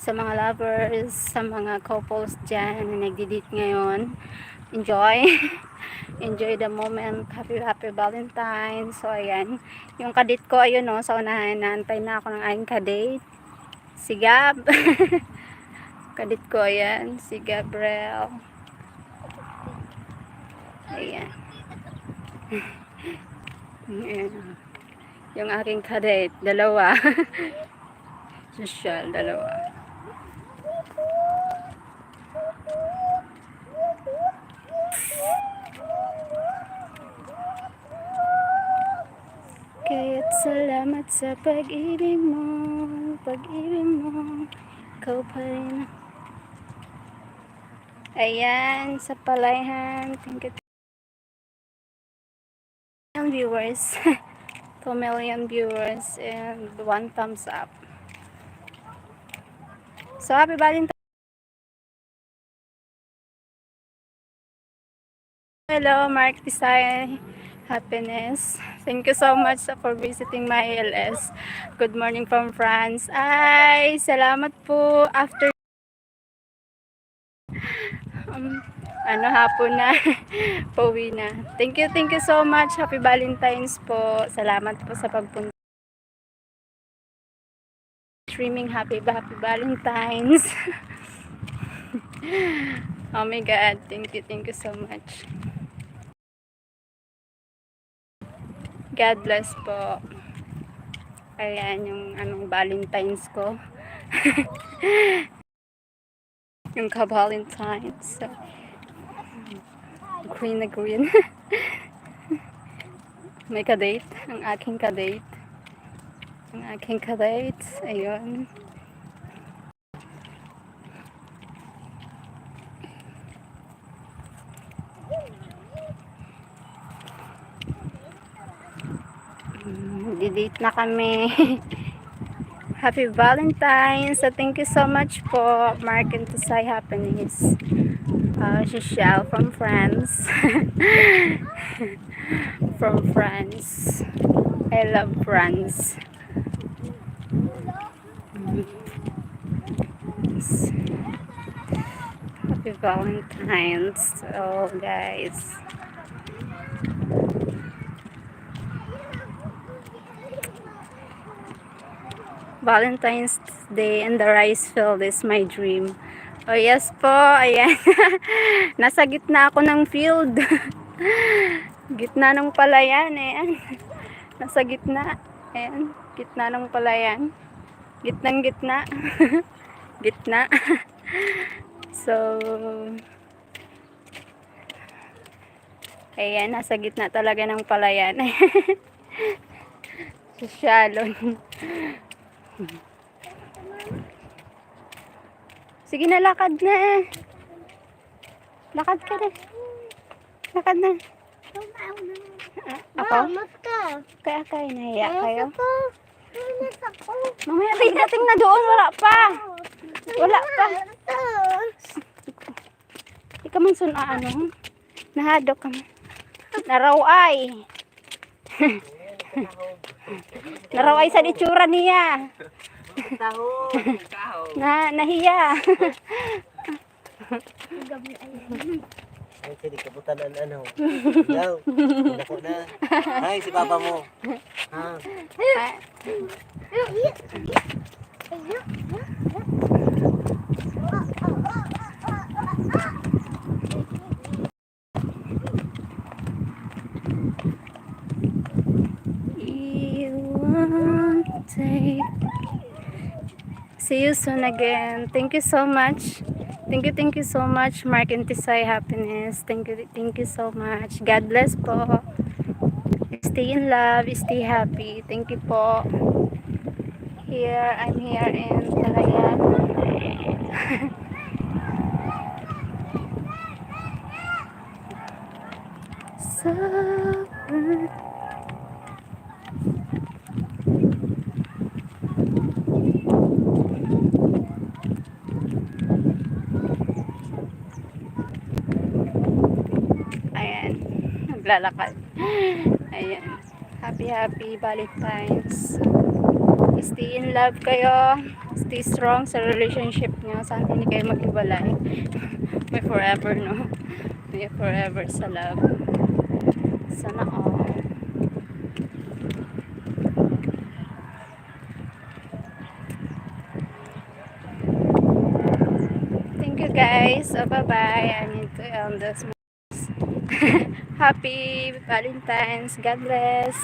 sa mga lovers, sa mga couples dyan na nagdi-date ngayon. Enjoy. Enjoy the moment. Happy Valentine. So, ayan. Yung kadate ko, ayun o, sa unahan. Naantay na ako ng aking kadate. Si Gab. Kadate ko, ayan. Si Gabriel. Ayan. Ayan. Yung aking kadate. Dalawa. Sheryl, dalawa. Kaya't salamat sa pag-ibig mo, ikaw pa rin. Ayan, sa palayan, thank you. Viewers, 2 million viewers and 1 thumbs up. So, happy Valentine. Hello, Mark Tisay. Happiness. Thank you so much for visiting my LS. Good morning from France. Ay, salamat po. After hapon na. Pauwi na. Thank you so much. Happy Valentine's po. Salamat po sa pagpunta. Streaming happy Valentine's. Oh my God. Thank you so much. God bless po. Ayan yung Valentine's ko. Yung ka-Valentine's. So, green na green. May kadate. Ang aking kadate. Ayun. Didate na kami. Happy Valentine's. So, thank you so much po, Mark and Tusay Happiness. Sheryl from France. From France. I love France. Happy Valentine's. Oh, guys. Valentine's Day and the rice field is my dream. Oh yes po, ayan. Nasa gitna ako ng field. Gitna ng palayan, ayan. Nasa gitna. Ayan, gitna ng palayan. Gitnang gitna. Gitna. So, ayan, nasa gitna talaga ng palayan. Sosyalon. Sige na, lakad na. Lakad ka na. Lakad na. Ako? Kaya kayo nahiya kayo? Mamaya dating na doon. Wala pa. Di ka man ano. Nahadok ka man. Naraway. Naraway sa itsura niya. Nahiya. Ay, hindi kaputan ano. Yaw, ako na. Ay, si papa mo. Ha? See you soon again. Thank you so much. Thank you so much, Mark and Tisay Happiness. Thank you so much. God bless po. Stay in love, stay happy. Thank you po. I'm here in Talayan. So naglalakad. Ayan. Happy Valentine's. Stay in love kayo. Stay strong sa relationship nyo. Sana hindi kayo maghiwalay. May forever, no? May forever sa love. Sana all. Thank you guys. Bye-bye. I need to end this. Happy Valentine's. God bless.